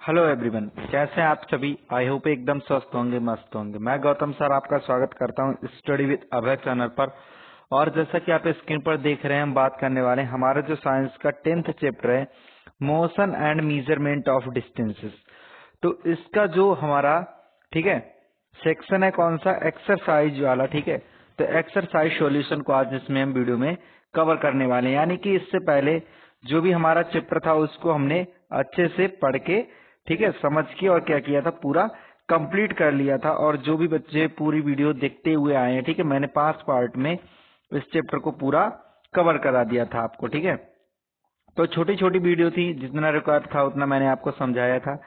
Hello everyone, कैसे हैं आप सभी। आई होप एकदम स्वस्थ होंगे, मस्त होंगे। मैं गौतम सर आपका स्वागत करता हूं स्टडी विद अभय चैनल पर। और जैसा कि आप स्क्रीन पर देख रहे हैं, हम बात करने वाले हैं हमारा जो साइंस का 10th चैप्टर है, motion and measurement of distances. तो इसका जो हमारा ठीक है सेक्शन है कौन सा, एक्सरसाइज वाला। ठीक है, तो एक्सरसाइज सॉल्यूशन को आज इसमें हम वीडियो में कवर करने वाले हैं। यानी कि इससे पहले जो भी हमारा चैप्टर था उसको हमने अच्छे से पढ़ के ठीक है समझ के और क्या किया था, पूरा कंप्लीट कर लिया था। और जो भी बच्चे पूरी वीडियो देखते हुए आए हैं, ठीक है, मैंने 5 पार्ट में इस चैप्टर को पूरा कवर करा दिया था आपको। ठीक है, तो छोटी छोटी वीडियो थी, जितना रिक्वायर्ड था उतना मैंने आपको समझाया था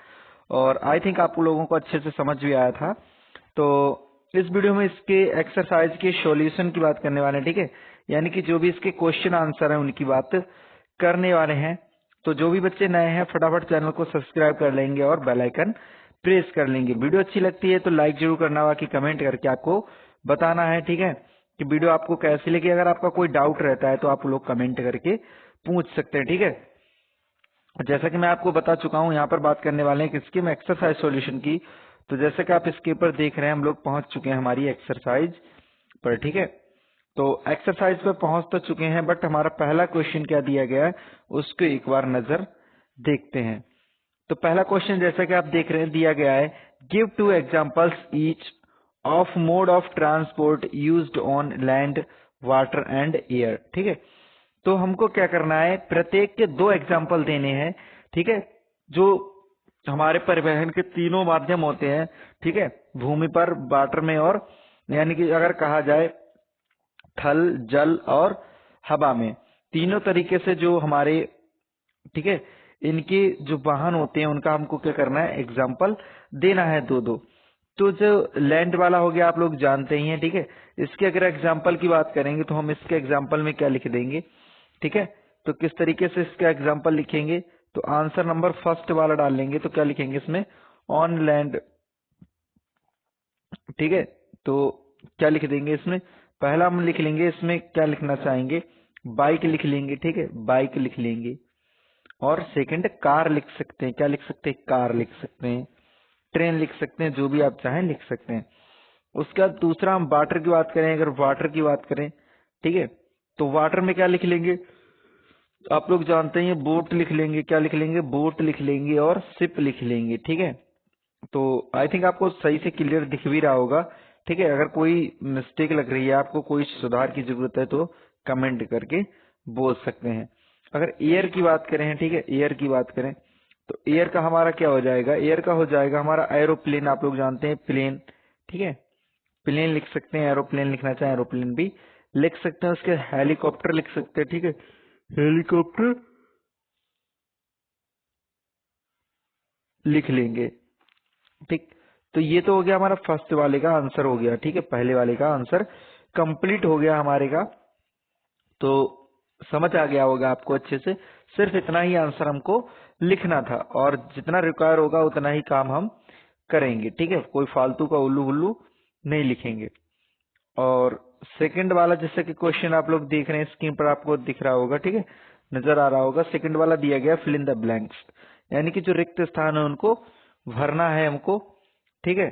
और आई थिंक आप लोगों को अच्छे से समझ भी आया था। तो इस वीडियो में इसके एक्सरसाइज के सॉल्यूशन की बात करने वाले हैं। ठीक है, यानी कि जो भी इसके क्वेश्चन आंसर है उनकी बात करने वाले हैं। तो जो भी बच्चे नए हैं फटाफट चैनल को सब्सक्राइब कर लेंगे और बेल आइकन प्रेस कर लेंगे। वीडियो अच्छी लगती है तो लाइक जरूर करना, बाकी कमेंट करके आपको बताना है। ठीक है, कि वीडियो आपको कैसी लगी। अगर आपका कोई डाउट रहता है तो आप लोग कमेंट करके पूछ सकते हैं। ठीक है, जैसा कि मैं आपको बता चुका हूं, यहाँ पर बात करने वाले हैं किसकी, मैं एक्सरसाइज सॉल्यूशन की। तो जैसे कि आप इसके ऊपर देख रहे हैं, हम लोग पहुंच चुके हैं हमारी एक्सरसाइज पर। ठीक है, तो एक्सरसाइज पर पहुंच तो चुके हैं, बट हमारा पहला क्वेश्चन क्या दिया गया है उसको एक बार नजर देखते हैं। तो पहला क्वेश्चन जैसा कि आप देख रहे हैं दिया गया है, give 2 examples each of mode of transport used on land, water and air. ठीक है, तो हमको क्या करना है, प्रत्येक के 2 एग्जाम्पल देने हैं। ठीक है, जो हमारे परिवहन के तीनों माध्यम होते हैं। ठीक है, भूमि पर, वाटर में और यानी कि अगर कहा जाए थल, जल और हवा में, तीनों तरीके से जो हमारे ठीक है इनके जो वाहन होते हैं उनका हमको क्या करना है, एग्जाम्पल देना है 2-2। तो जो लैंड वाला हो गया आप लोग जानते ही हैं। ठीक है, इसके अगर एग्जाम्पल की बात करेंगे तो हम इसके एग्जाम्पल में क्या लिख देंगे। ठीक है, तो किस तरीके से इसका एग्जाम्पल लिखेंगे, तो आंसर नंबर फर्स्ट वाला डाल लेंगे। तो क्या लिखेंगे इसमें, ऑन लैंड। ठीक है, तो क्या लिख देंगे इसमें, पहला हम लिख लेंगे, इसमें क्या लिखना चाहेंगे, बाइक लिख लेंगे। ठीक है, बाइक लिख लेंगे। और सेकंड कार लिख सकते हैं, क्या लिख सकते हैं, कार लिख सकते हैं, ट्रेन लिख सकते हैं, जो भी आप चाहें लिख सकते हैं। उसके बाद दूसरा हम वाटर की बात करें, अगर वाटर की बात करें, ठीक है, तो वाटर में क्या लिख लेंगे, आप लोग जानते हैं बोट लिख लेंगे, क्या लिख लेंगे, बोट लिख लेंगे और शिप लिख लेंगे। ठीक है, तो आई थिंक आपको सही से क्लियर दिख भी रहा होगा। ठीक है, अगर कोई मिस्टेक लग रही है, आपको कोई सुधार की जरूरत है तो कमेंट करके बोल सकते हैं। अगर एयर की बात करें, ठीक है, एयर की बात करें तो एयर का हमारा क्या हो जाएगा, एयर का हो जाएगा हमारा एरोप्लेन। आप लोग जानते हैं प्लेन। ठीक है, प्लेन लिख सकते हैं, एरोप्लेन लिखना चाहे एरोप्लेन भी लिख सकते हैं। उसके हेलीकॉप्टर लिख सकते हैं। ठीक है, हेलीकॉप्टर लिख लेंगे। ठीक, तो ये तो हो गया हमारा फर्स्ट वाले का आंसर हो गया। ठीक है, पहले वाले का आंसर कंप्लीट हो गया हमारे का। तो समझ आ गया होगा आपको अच्छे से। सिर्फ इतना ही आंसर हमको लिखना था और जितना रिक्वायर होगा उतना ही काम हम करेंगे। ठीक है, कोई फालतू का उल्लू हुल्लू नहीं लिखेंगे। और सेकंड वाला जैसे कि क्वेश्चन आप लोग देख रहे हैं स्क्रीन पर, आपको दिख रहा होगा, ठीक है, नजर आ रहा होगा। सेकंड वाला दिया गया फिल इन द ब्लैंक्स, यानी कि जो रिक्त स्थान है उनको भरना है हमको। ठीक है,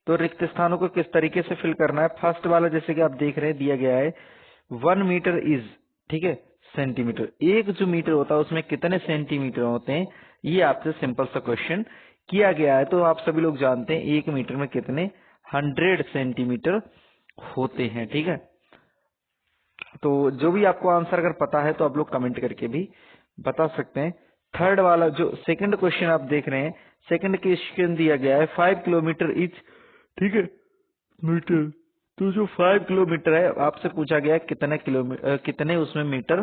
तो रिक्त स्थानों को किस तरीके से फिल करना है। फर्स्ट वाला जैसे कि आप देख रहे हैं दिया गया है 1 मीटर इज, ठीक है, सेंटीमीटर। एक जो मीटर होता है उसमें कितने सेंटीमीटर होते हैं, ये आपसे सिंपल सा क्वेश्चन किया गया है। तो आप सभी लोग जानते हैं 1 मीटर में कितने 100 सेंटीमीटर होते हैं। ठीक है, तो जो भी आपको आंसर अगर पता है तो आप लोग कमेंट करके भी बता सकते हैं। थर्ड वाला जो सेकंड क्वेश्चन आप देख रहे हैं, सेकंड क्वेश्चन दिया गया है 5 किलोमीटर इच, ठीक है, मीटर। तो जो 5 किलोमीटर है आपसे पूछा गया है कितने किलोमीटर, कितने उसमें मीटर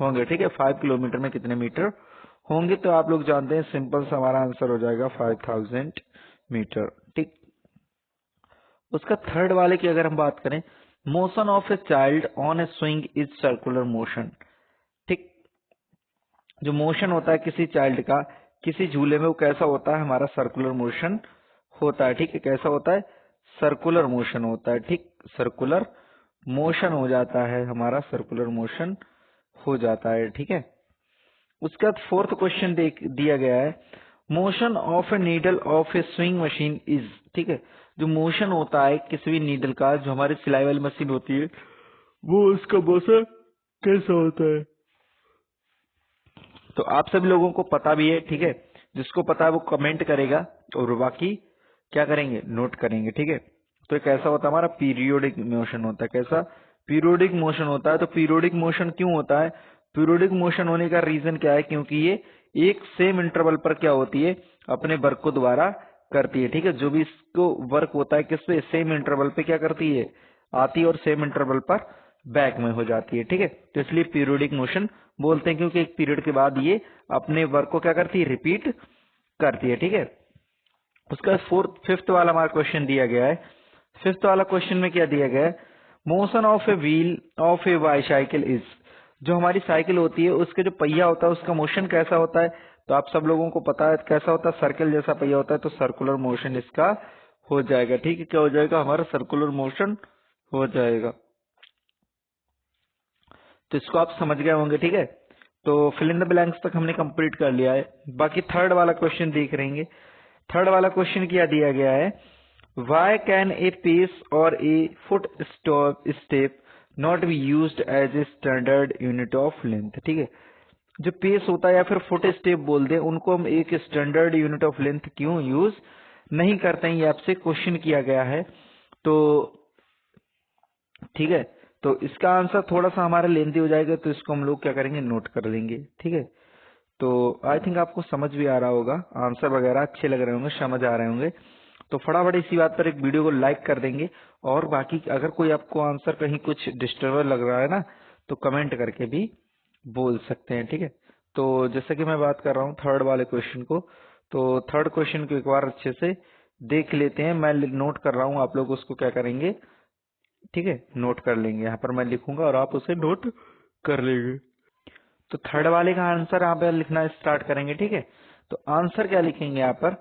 होंगे। ठीक है, 5 किलोमीटर में कितने मीटर होंगे, तो आप लोग जानते हैं सिंपल सा हमारा आंसर हो जाएगा 5000 मीटर। ठीक, उसका थर्ड वाले की अगर हम बात करें, motion of a child on A swing is circular motion. ठीक, जो मोशन होता है किसी चाइल्ड का किसी झूले में, वो कैसा होता है, हमारा सर्कुलर मोशन होता है। ठीक है, कैसा होता है, सर्कुलर मोशन होता है। ठीक, सर्कुलर मोशन हो जाता है हमारा, सर्कुलर मोशन हो जाता है। ठीक है, उसके बाद फोर्थ क्वेश्चन दिया गया है, motion of a needle of A swing machine is, ठीक है, जो मोशन होता है किसी भी नीडल का, जो हमारी सिलाई वाली मशीन होती है, वो उसका मोशन कैसा होता है। तो आप सभी लोगों को पता भी है, ठीक है, जिसको पता है वो कमेंट करेगा और बाकी क्या करेंगे, नोट करेंगे, ठीक है। तो एक ऐसा होता है हमारा पीरियोडिक मोशन होता है, कैसा, पीरियोडिक मोशन होता है। तो पीरियोडिक मोशन क्यों होता है, पीरियोडिक मोशन होने का रीजन क्या है, क्योंकि ये एक सेम इंटरवल पर क्या होती है, अपने वर्क को दोबारा करती है, ठीक है। जो भी इसको वर्क होता है किस पे, सेम इंटरवल पे क्या करती है, आती है और सेम इंटरवल पर बैक में हो जाती है, ठीक है। तो इसलिए पीरियोडिक मोशन बोलते हैं, क्योंकि एक पीरियड के बाद ये अपने वर्क को क्या करती है, रिपीट करती है, ठीक है। उसका फिफ्थ वाला हमारा क्वेश्चन दिया गया है। फिफ्थ वाला क्वेश्चन में क्या दिया गया है, motion of a wheel of A bicycle is, जो हमारी साइकिल होती है उसके जो पहिया होता है उसका मोशन कैसा होता है। तो आप सब लोगों को पता है कैसा होता है, सर्कल जैसा पहिया होता है, तो सर्कुलर मोशन इसका हो जाएगा, ठीक है। क्या हो जाएगा, हमारा सर्कुलर मोशन हो जाएगा। तो इसको आप समझ गए होंगे, ठीक है। तो फिल इन द ब्लैंक्स तक हमने कंप्लीट कर लिया है। बाकी थर्ड वाला क्वेश्चन देख रहेंगे। थर्ड वाला क्वेश्चन क्या दिया गया है, वाई कैन ए पेस और a foot step not be used as a standard unit of length, ठीक है। जो पेस होता है या फिर फुट स्टेप बोल दे, उनको हम एक स्टैंडर्ड यूनिट ऑफ लेंथ क्यों यूज नहीं करते हैं, ये आपसे क्वेश्चन किया गया है। तो ठीक है, तो इसका आंसर थोड़ा सा हमारा लेंथी हो जाएगा, तो इसको हम लोग क्या करेंगे, नोट कर लेंगे, ठीक है। तो आई थिंक आपको समझ भी आ रहा होगा, आंसर वगैरह अच्छे लग रहे होंगे, समझ आ रहे होंगे। तो फटाफट इसी बात पर एक वीडियो को लाइक कर देंगे। और बाकी अगर कोई आपको आंसर कहीं कुछ डिस्टर्ब लग रहा है ना, तो कमेंट करके भी बोल सकते हैं, ठीक है। तो जैसे कि मैं बात कर रहा हूँ थर्ड वाले क्वेश्चन को, तो थर्ड क्वेश्चन को एक बार अच्छे से देख लेते हैं। मैं नोट कर रहा हूँ, आप लोग उसको क्या करेंगे, ठीक है, नोट कर लेंगे। यहाँ पर मैं लिखूंगा और आप उसे नोट कर लेंगे। तो थर्ड वाले का आंसर यहाँ पे लिखना स्टार्ट करेंगे, ठीक है। तो आंसर क्या लिखेंगे यहाँ पर,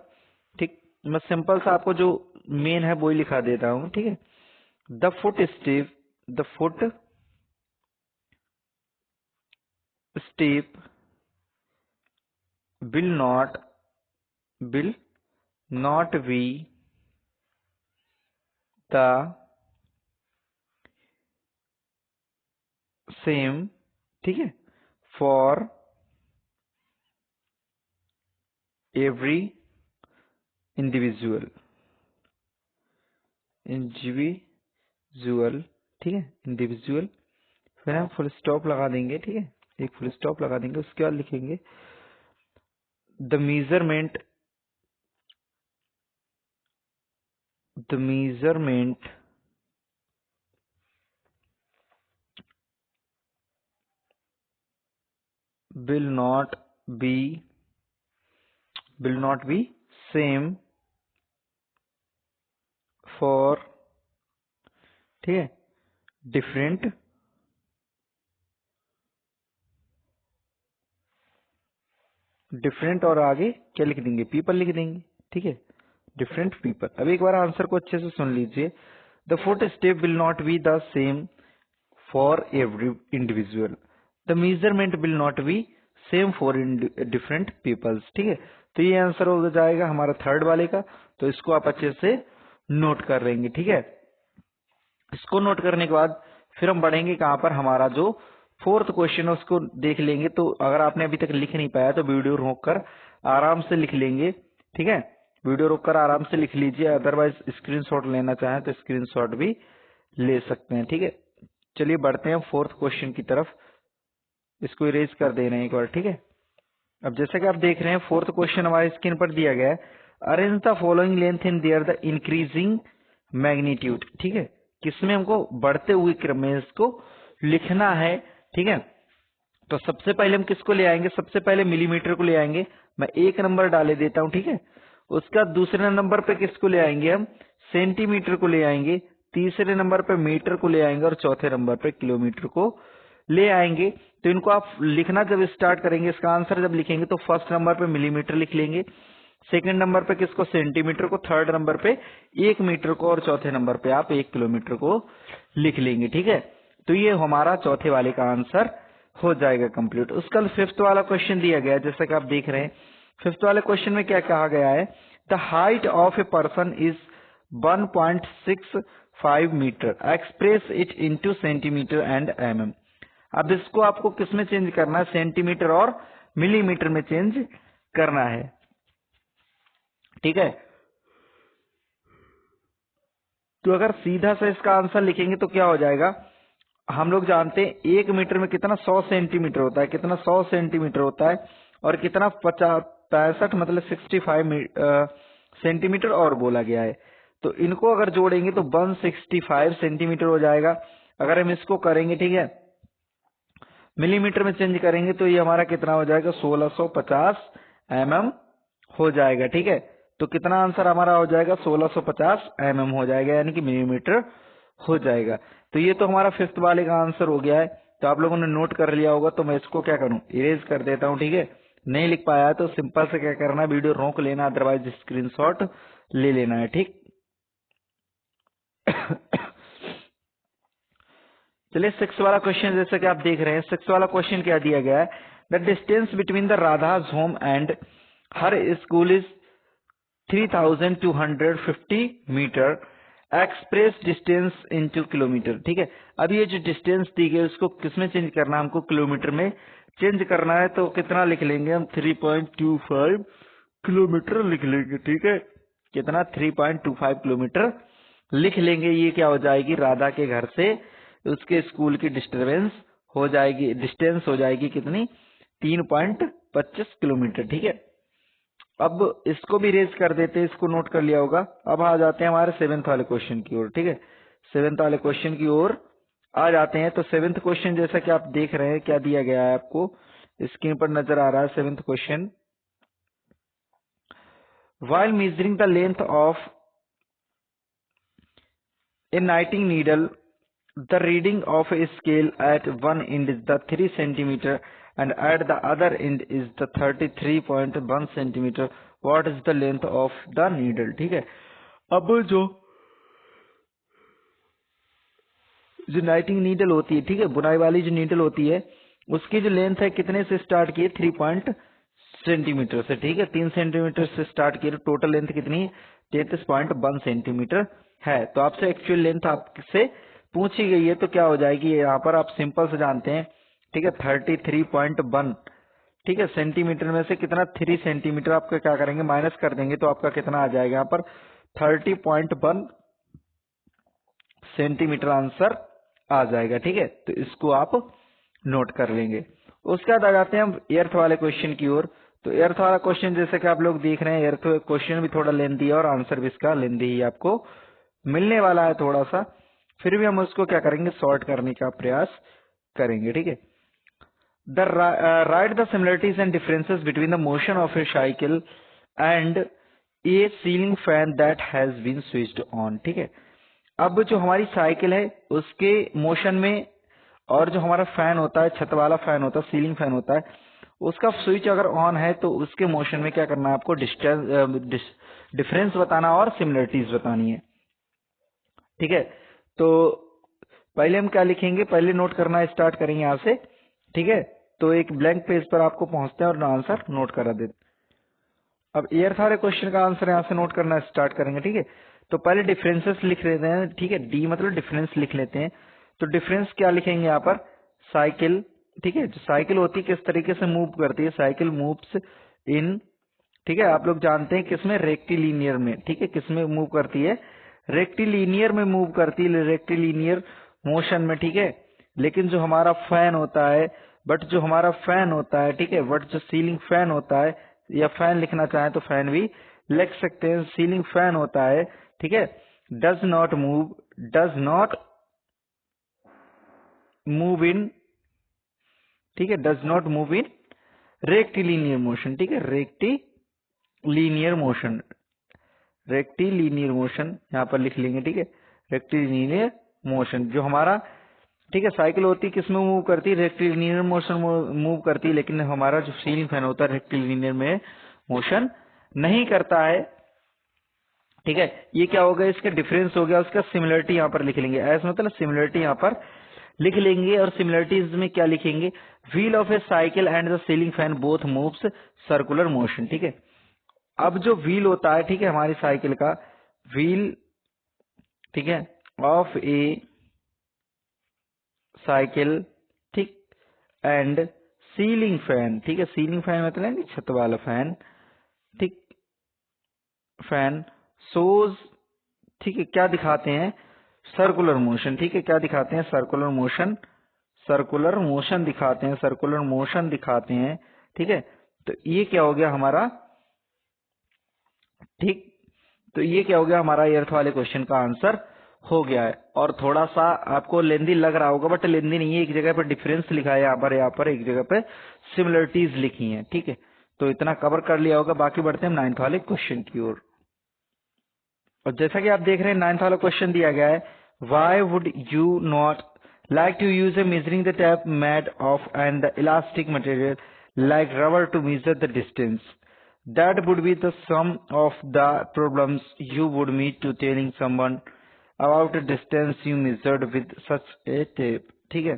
ठीक, मैं सिंपल सा आपको जो मेन है वही लिखा देता हूँ, ठीक है। The footstep will not be the same, ठीक है, फॉर एवरी इंडिविजुअल, ठीक है, इंडिविजुअल। फिर हम फुल स्टॉप लगा देंगे, ठीक है, एक फुल स्टॉप लगा देंगे। उसके बाद लिखेंगे the measurement will not be same for, ठीक है, डिफरेंट और आगे क्या लिख देंगे, पीपल लिख देंगे, ठीक है, डिफरेंट पीपल। अब एक बार आंसर को अच्छे से सुन लीजिए। The footstep will not be the same for every individual, the measurement will not be same for different peoples, ठीक है। तो ये आंसर हो जाएगा हमारा थर्ड वाले का। तो इसको आप अच्छे से नोट कर लेंगे, ठीक है। इसको नोट करने के बाद फिर हम बढ़ेंगे कहाँ पर, हमारा जो फोर्थ क्वेश्चन है उसको देख लेंगे। तो अगर आपने अभी तक लिख नहीं पाया तो वीडियो रोककर आराम से लिख लेंगे, ठीक है, वीडियो रोककर आराम से लिख लीजिए। अदरवाइज स्क्रीनशॉट लेना चाहें तो स्क्रीनशॉट भी ले सकते हैं, ठीक है। चलिए बढ़ते हैं फोर्थ क्वेश्चन की तरफ। इसको इरेज कर दे रहे हैं एक बार, ठीक है। अब जैसा कि आप देख रहे हैं फोर्थ क्वेश्चन हमारे स्क्रीन पर दिया गया है, arrange the following length in their the increasing magnitude, ठीक है। किसमें हमको बढ़ते हुए क्रम में इसको लिखना है, ठीक है। तो सबसे पहले हम किसको ले आएंगे, सबसे पहले मिलीमीटर को ले आएंगे। मैं एक नंबर डाले देता हूं, ठीक है। उसका दूसरे नंबर पे किसको ले आएंगे, हम सेंटीमीटर को ले आएंगे। तीसरे नंबर पे मीटर को ले आएंगे और चौथे नंबर पे किलोमीटर को ले आएंगे। तो इनको आप लिखना जब स्टार्ट करेंगे, इसका आंसर जब लिखेंगे तो फर्स्ट नंबर पे मिलीमीटर लिख लेंगे, सेकंड नंबर पे किसको, सेंटीमीटर को, थर्ड नंबर पे 1 मीटर को और चौथे नंबर पे आप 1 किलोमीटर को लिख लेंगे, ठीक है। तो ये हमारा चौथे वाले का आंसर हो जाएगा कंप्लीट। उसका फिफ्थ वाला क्वेश्चन दिया गया है, जैसा कि आप देख रहे हैं फिफ्थ वाले क्वेश्चन में क्या कहा गया है, the height of a person is 1.65 metre, express it into centimetre and mm। अब इसको आपको किस में चेंज करना है, सेंटीमीटर और मिलीमीटर में चेंज करना है, ठीक है। तो अगर सीधा से इसका आंसर लिखेंगे तो क्या हो जाएगा, हम लोग जानते हैं 1 मीटर में कितना 100 सेंटीमीटर होता है, कितना 100 सेंटीमीटर होता है, और कितना 65 मतलब 65 सेंटीमीटर और बोला गया है। तो इनको अगर जोड़ेंगे तो 165 सेंटीमीटर हो जाएगा। अगर हम इसको करेंगे, ठीक है, मिलीमीटर में चेंज करेंगे तो ये हमारा कितना हो जाएगा, 1650 mm हो जाएगा, ठीक है। तो कितना आंसर हमारा हो जाएगा, 1650 mm हो जाएगा, यानी कि मिलीमीटर हो जाएगा। तो ये तो हमारा फिफ्थ वाले का आंसर हो गया है। तो आप लोगों ने नोट कर लिया होगा, तो मैं इसको क्या करूं, इरेज कर देता हूं, ठीक है। नहीं लिख पाया तो सिंपल से क्या करना है, वीडियो रोक लेना, अदरवाइज स्क्रीनशॉट ले लेना है, ठीक। चलिए 6 वाला क्वेश्चन जैसे कि आप देख रहे हैं, 6 वाला क्वेश्चन क्या दिया गया है, the distance between the Radha's home and her school is 3250 metre, express distance into kilometre, ठीक है। अब ये जो डिस्टेंस दी गई उसको किस में चेंज करना है, हमको किलोमीटर में चेंज करना है। तो कितना लिख लेंगे हम, 3.25 किलोमीटर लिख लेंगे, ठीक है। कितना, 3.25 किलोमीटर लिख लेंगे। ये क्या हो जाएगी, राधा के घर से उसके स्कूल की डिस्टेंस हो जाएगी कितनी, 3.25 किलोमीटर, ठीक है। अब इसको भी रेज कर देते हैं, इसको नोट कर लिया होगा। अब आ जाते हैं हमारे 7th वाले क्वेश्चन की ओर, ठीक है। 7th वाले क्वेश्चन की ओर आ जाते हैं। तो 7th क्वेश्चन जैसा कि आप देख रहे हैं, क्या दिया गया है आपको स्क्रीन पर नजर आ रहा है। 7th question, while measuring the length of a knitting needle, the reading of a scale at one end is the 3 centimeter and at the other end is the 33.1 centimeter. What is the length of the needle, ठीक है। अब जो नाइटिंग needle होती है, ठीक है, बुनाई वाली जो नीडल होती है, उसकी जो लेंथ है कितने से स्टार्ट की है, 3 सेंटीमीटर से, ठीक है। 3 सेंटीमीटर से स्टार्ट की, टोटल लेंथ कितनी है, 33.1 सेंटीमीटर है। तो आपसे एक्चुअल लेंथ आपसे पूछी गई है, तो क्या हो जाएगी, यहाँ पर आप सिंपल से जानते हैं, ठीक है, 33.1, ठीक है। सेंटीमीटर में से कितना, 3 सेंटीमीटर आपका क्या करेंगे, माइनस कर देंगे, तो आपका कितना आ जाएगा यहाँ पर 30.1 सेंटीमीटर आंसर आ जाएगा, ठीक है। तो इसको आप नोट कर लेंगे। उसके बाद आ जाते हैं हम एर्थ वाले क्वेश्चन की ओर। तो एर्थ वाला क्वेश्चन जैसे कि आप लोग देख रहे हैं, एर्थ क्वेश्चन भी थोड़ा लेंथी है और आंसर भी इसका लेंथी ही आपको मिलने वाला है थोड़ा सा, फिर भी हम उसको क्या करेंगे, सॉर्ट करने का प्रयास करेंगे, ठीक है। The write the similarities and differences between the motion of a cycle and a ceiling fan that has been switched on, ठीक है। अब जो हमारी साइकिल है उसके मोशन में और जो हमारा फैन होता है, छत वाला फैन होता है, सीलिंग फैन होता है, उसका स्विच अगर ऑन है तो उसके मोशन में क्या करना है, आपको डिफरेंस बताना और सिमिलरिटीज बतानी है, ठीक है। तो पहले हम क्या लिखेंगे, पहले नोट करना स्टार्ट करेंगे यहाँ से, ठीक है। तो एक ब्लैंक पेज पर आपको पहुंचते हैं और आंसर नोट करा देते। अब एयर वाले क्वेश्चन का आंसर यहाँ से नोट करना स्टार्ट करेंगे, ठीक है। तो पहले डिफरेंसेस लिख लेते हैं, ठीक है, डी मतलब डिफरेंस लिख लेते हैं। तो डिफरेंस क्या लिखेंगे यहाँ पर, साइकिल, ठीक है, जो साइकिल होती है किस तरीके से मूव करती है, साइकिल मूव्स इन, ठीक है, आप लोग जानते हैं किसमें, रेक्टिलिनियर में, ठीक है, किसमें मूव करती है, रेक्टिलिनियर में मूव करती है, रेक्टिलिनियर मोशन में, ठीक है। लेकिन जो हमारा फैन होता है, जो सीलिंग फैन होता है, या फैन लिखना चाहें तो फैन भी लिख सकते हैं, सीलिंग फैन होता है, ठीक है, डज नॉट मूव इन, ठीक है, does not move in rectilinear motion, ठीक है, रेक्टिलिनियर मोशन यहाँ पर लिख लेंगे, ठीक है। रेक्टिलिनियर मोशन जो हमारा, ठीक है, साइकिल होती है किसमें मूव करती है, रेक्टिलिनियर मोशन मूव करती है, लेकिन हमारा जो सीलिंग फैन होता है रेक्टिलिनियर में मोशन नहीं करता है, ठीक है। ये क्या होगा, इसका डिफरेंस हो गया, उसका सिमिलरिटी यहाँ पर लिख लेंगे, ऐसा मतलब सिमिलरिटी यहाँ पर लिख लेंगे। और सिमिलरिटीज में क्या लिखेंगे, wheel of a cycle and the ceiling fan both moves circular motion. ठीक है, अब जो व्हील होता है, ठीक है, हमारी साइकिल का व्हील, ठीक है, ऑफ ए साइकिल, ठीक, एंड सीलिंग फैन, ठीक है, सीलिंग फैन मतलब कि छत वाला फैन, ठीक, फैन शोज, ठीक है, क्या दिखाते हैं, सर्कुलर मोशन। ठीक है, क्या दिखाते हैं, सर्कुलर मोशन, सर्कुलर मोशन दिखाते हैं, सर्कुलर मोशन दिखाते हैं। ठीक है, तो ये क्या हो गया हमारा, ठीक, तो ये क्या हो गया हमारा अर्थ वाले क्वेश्चन का आंसर हो गया है। और थोड़ा सा आपको लेंदी लग रहा होगा, बट लेंदी नहीं है, एक जगह पर डिफरेंस लिखा है, यहाँ पर एक जगह पे सिमिलरिटीज लिखी हैं। ठीक है, तो इतना कवर कर लिया होगा। बाकी बढ़ते हैं 9th वाले क्वेश्चन की ओर। और जैसा कि आप देख रहे हैं 9th वाला क्वेश्चन दिया गया है, why would you not like to use a measuring the tape made of and the elastic material like rubber to measure the distance that would be the sum of the problems you would meet to telling someone about a distance you measured with such a tape। ठीक है,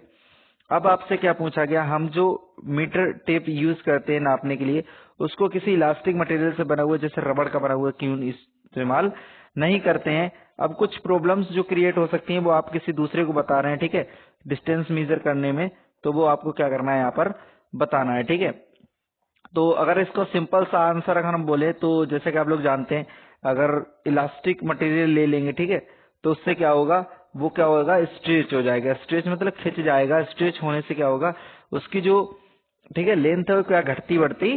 अब आपसे क्या पूछा गया, हम जो metre tape use करते हैं नापने के लिए, उसको किसी इलास्टिक मटेरियल से बना हुआ, जैसे रबड़ का बना हुआ, क्यों इस्तेमाल नहीं करते हैं। अब कुछ प्रॉब्लम्स जो क्रिएट हो सकती हैं वो आप किसी दूसरे को बता रहे हैं, ठीक है, डिस्टेंस मेजर करने में, तो वो आपको क्या करना है, यहाँ पर बताना है। ठीक है, तो अगर इसको सिंपल सा आंसर अगर हम बोले तो जैसे कि आप लोग जानते हैं, अगर इलास्टिक मटेरियल ले लेंगे, ठीक है, तो उससे क्या होगा, वो क्या होगा, स्ट्रेच हो जाएगा। स्ट्रेच मतलब खिंच जाएगा। स्ट्रेच होने से क्या होगा, उसकी जो, ठीक है, लेंथ है वो क्या घटती बढ़ती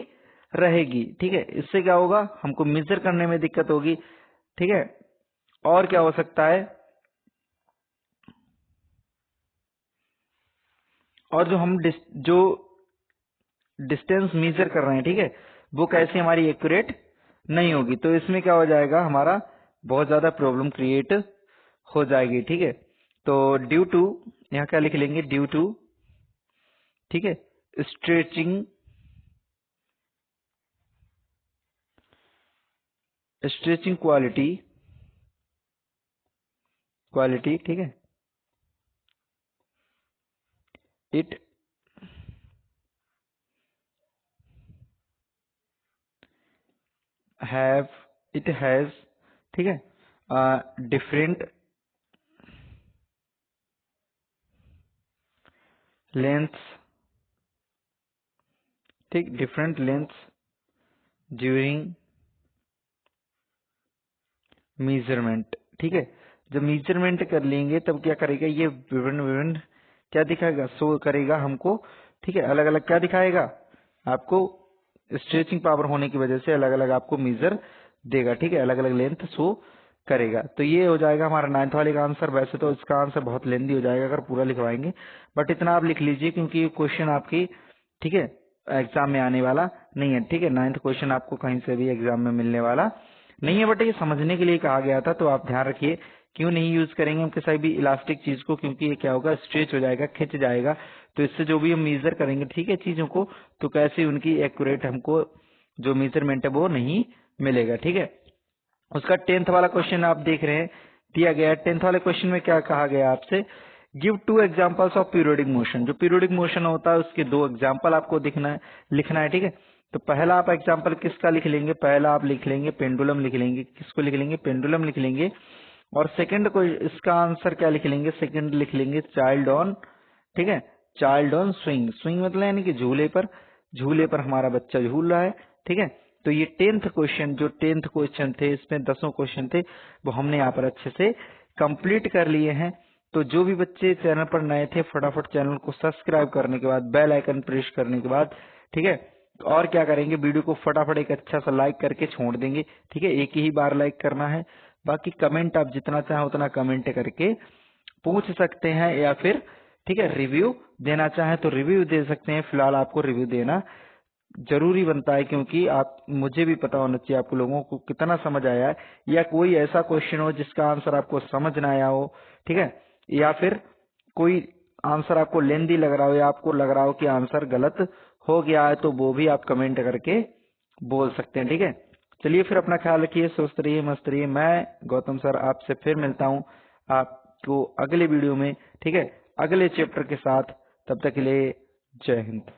रहेगी। ठीक है, इससे क्या होगा, हमको मेजर करने में दिक्कत होगी। ठीक है, और क्या हो सकता है, और जो हम जो डिस्टेंस मेजर कर रहे हैं, ठीक है, वो कैसे हमारी एक्यूरेट नहीं होगी, तो इसमें क्या हो जाएगा, हमारा बहुत ज्यादा प्रॉब्लम क्रिएट हो जाएगी। ठीक है, तो ड्यू टू, यहाँ क्या लिख लेंगे, ड्यू टू, ठीक है, स्ट्रेचिंग, स्ट्रेचिंग क्वालिटी, क्वालिटी, ठीक है, इट हैव, इट हैज, ठीक है, डिफरेंट लेंथ्स, ठीक, डिफरेंट लेंथ्स ड्यूरिंग मेजरमेंट। ठीक है, जब मेजरमेंट कर लेंगे तब क्या करेगा, ये विभिन्न विभिन्न क्या दिखाएगा, शो करेगा हमको। ठीक है, अलग अलग क्या दिखाएगा आपको, स्ट्रेचिंग पावर होने की वजह से अलग अलग आपको मेजर देगा। ठीक है, अलग अलग लेंथ शो करेगा। तो ये हो जाएगा हमारा 9th वाले का आंसर। वैसे तो इसका आंसर बहुत लेंदी हो जाएगा अगर पूरा लिखवाएंगे, बट इतना आप लिख लीजिए क्योंकि ये क्वेश्चन आपकी, ठीक है, एग्जाम में आने वाला नहीं है। ठीक है, 9th क्वेश्चन आपको कहीं से भी एग्जाम में मिलने वाला नहीं है, बट ये समझने के लिए कहा गया था, तो आप ध्यान रखिए। क्यों नहीं यूज करेंगे हम किसी भी इलास्टिक चीज को, क्योंकि ये क्या होगा, स्ट्रेच हो जाएगा, खिंच जाएगा, तो इससे जो भी हम मेजर करेंगे, ठीक है, चीजों को, तो कैसे उनकी एक्यूरेट हमको जो मेजरमेंट है वो नहीं मिलेगा। ठीक है, उसका 10th वाला क्वेश्चन आप देख रहे हैं, दिया गया है। 10th वाले क्वेश्चन में क्या कहा गया आपसे, give 2 examples of periodic motion. जो पीरियोडिक मोशन होता है उसके 2 एग्जांपल आपको लिखना है। ठीक है, तो पहला आप एग्जांपल किसका लिख लेंगे, पहला आप लिख लेंगे पेंडुलम लिख लेंगे। किसको लिख लेंगे, पेंडुलम लिख लेंगे। और सेकंड को, इसका आंसर क्या लिख लेंगे, सेकंड लिख लेंगे चाइल्ड ऑन, ठीक है, चाइल्ड ऑन स्विंग। स्विंग मतलब यानी कि झूले पर, झूले पर हमारा बच्चा झूल रहा है। ठीक है, तो ये 10th क्वेश्चन, जो 10th क्वेश्चन थे, इसमें 10 क्वेश्चन थे, वो हमने यहाँ पर अच्छे से कंप्लीट कर लिए हैं। तो जो भी बच्चे चैनल पर नए थे, फटाफट चैनल को सब्सक्राइब करने के बाद, बेल आइकन प्रेस करने के बाद, ठीक है, और क्या करेंगे, वीडियो को फटाफट एक अच्छा सा लाइक करके छोड़ देंगे। ठीक है, एक ही बार लाइक करना है, बाकी कमेंट आप जितना चाहें उतना कमेंट करके पूछ सकते हैं, या फिर, ठीक है, रिव्यू देना चाहें तो रिव्यू दे सकते हैं। फिलहाल आपको रिव्यू देना जरूरी बनता है, क्योंकि आप, मुझे भी पता होना चाहिए आपको लोगों को कितना समझ आया है, या कोई ऐसा क्वेश्चन हो जिसका आंसर आपको समझ ना आया हो। ठीक है, या फिर कोई आंसर आपको लेंदी लग रहा हो, या आपको लग रहा हो कि आंसर गलत हो गया है, तो वो भी आप कमेंट करके बोल सकते हैं। ठीक है, चलिए फिर अपना ख्याल रखिए, स्वस्थ रहिए, मस्त रहिए। मैं गौतम सर आपसे फिर मिलता हूँ आपको अगले वीडियो में, ठीक है, अगले चैप्टर के साथ। तब तक के लिए जय हिंद।